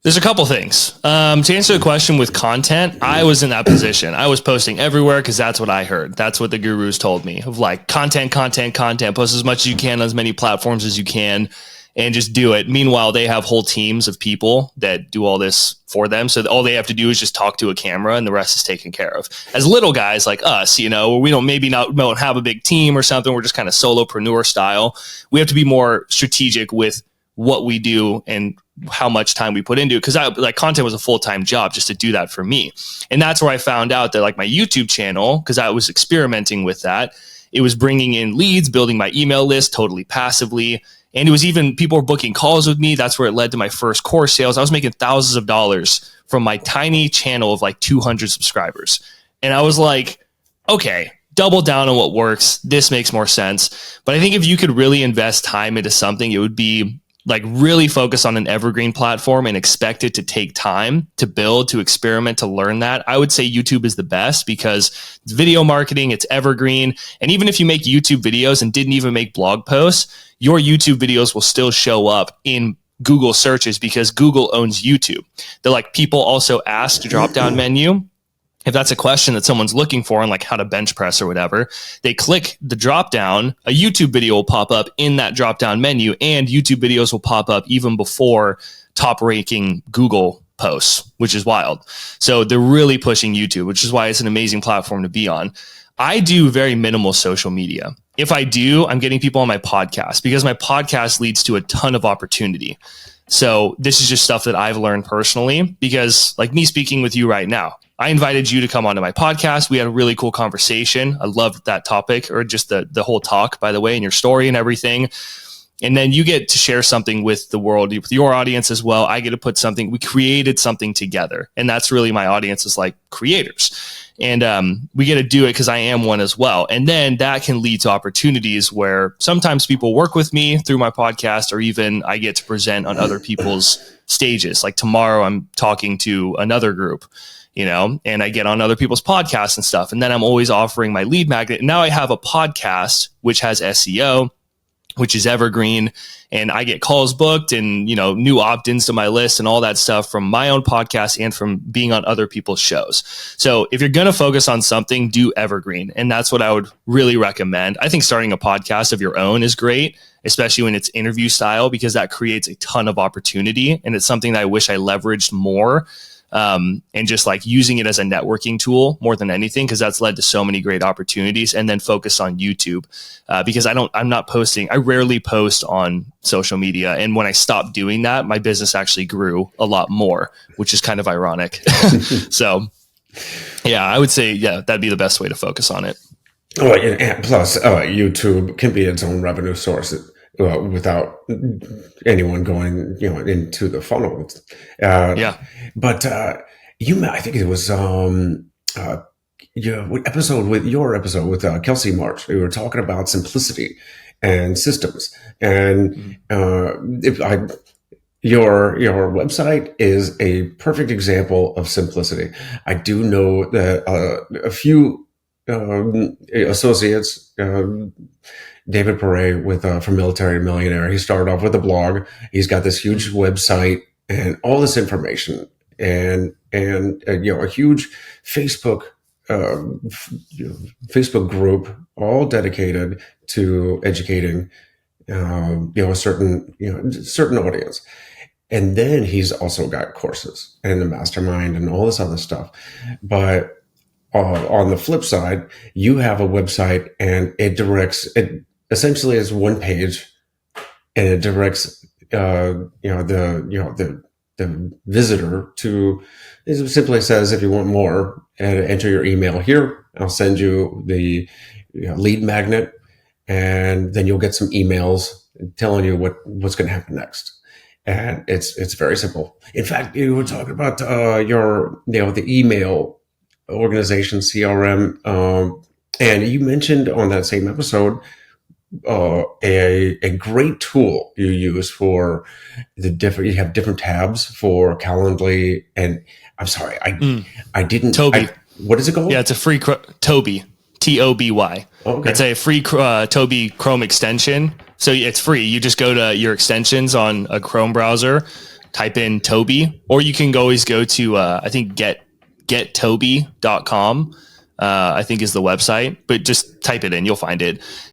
There's a couple things. To answer the question with content, I was in that position. I was posting everywhere because that's what I heard. That's what the gurus told me of like content, post as much as you can on as many platforms as you can and just do it. Meanwhile, they have whole teams of people that do all this for them. So all they have to do is just talk to a camera and the rest is taken care of. As little guys like us, we don't have a big team or something. We're just kind of solopreneur style. We have to be more strategic with what we do and how much time we put into it. Cause content was a full-time job just to do that for me. And that's where I found out that like my YouTube channel, cause I was experimenting with that. It was bringing in leads, building my email list totally passively. And it was even people were booking calls with me. That's where it led to my first course sales. I was making thousands of dollars from my tiny channel of like 200 subscribers. And I was like, okay, double down on what works. This makes more sense. But I think if you could really invest time into something, it would be like really focus on an evergreen platform and expect it to take time to build, to experiment, to learn that. I would say YouTube is the best because it's video marketing, it's evergreen. And even if you make YouTube videos and didn't even make blog posts, your YouTube videos will still show up in Google searches because Google owns YouTube. They're like people also ask drop down menu. If that's a question that someone's looking for on like how to bench press or whatever, they click the drop down, a YouTube video will pop up in that drop down menu and YouTube videos will pop up even before top ranking Google posts, which is wild. So they're really pushing YouTube, which is why it's an amazing platform to be on. I do very minimal social media. If I do, I'm getting people on my podcast because my podcast leads to a ton of opportunity. So this is just stuff that I've learned personally because like me speaking with you right now, I invited you to come onto my podcast. We had a really cool conversation. I loved that topic or just the whole talk, by the way, and your story and everything. And then you get to share something with the world, with your audience as well. I get to put something, we created something together. And that's really my audience is like creators. And we get to do it because I am one as well. And then that can lead to opportunities where sometimes people work with me through my podcast or even I get to present on other people's stages. Like tomorrow I'm talking to another group, and I get on other people's podcasts and stuff. And then I'm always offering my lead magnet. And now I have a podcast, which has SEO, which is evergreen. And I get calls booked and, new opt-ins to my list and all that stuff from my own podcast and from being on other people's shows. So if you're going to focus on something, do evergreen. And that's what I would really recommend. I think starting a podcast of your own is great, especially when it's interview style, because that creates a ton of opportunity. And it's something that I wish I leveraged more. And just like using it as a networking tool more than anything, because that's led to so many great opportunities. And then focus on YouTube because I rarely post on social media. And when I stopped doing that, my business actually grew a lot more, which is kind of ironic. So yeah, I would say, that'd be the best way to focus on it. Oh, and plus YouTube can be its own revenue source. Without anyone going, into the funnel. But I think it was your episode with Kelsey March. We were talking about simplicity and systems, and your website is a perfect example of simplicity. I do know that a few associates. David Perret from Military Millionaire. He started off with a blog. He's got this huge website and all this information and a huge Facebook group, all dedicated to educating a certain audience. And then he's also got courses and the mastermind and all this other stuff. But on the flip side, you have a website and it essentially is one page, and it directs the visitor to. It simply says, if you want more, enter your email here. I'll send you the lead magnet, and then you'll get some emails telling you what's going to happen next. And it's very simple. In fact, you were talking about the email organization CRM, and you mentioned on that same episode. A great tool you use for you have different tabs for Calendly, and I'm sorry, I didn't. Toby. What is it called? Yeah, it's a free Toby, TOBY. Okay. It's a free Toby Chrome extension. So it's free. You just go to your extensions on a Chrome browser, type in Toby, or you can always go to, I think gettoby.com, I think is the website, but just type it in, you'll find it.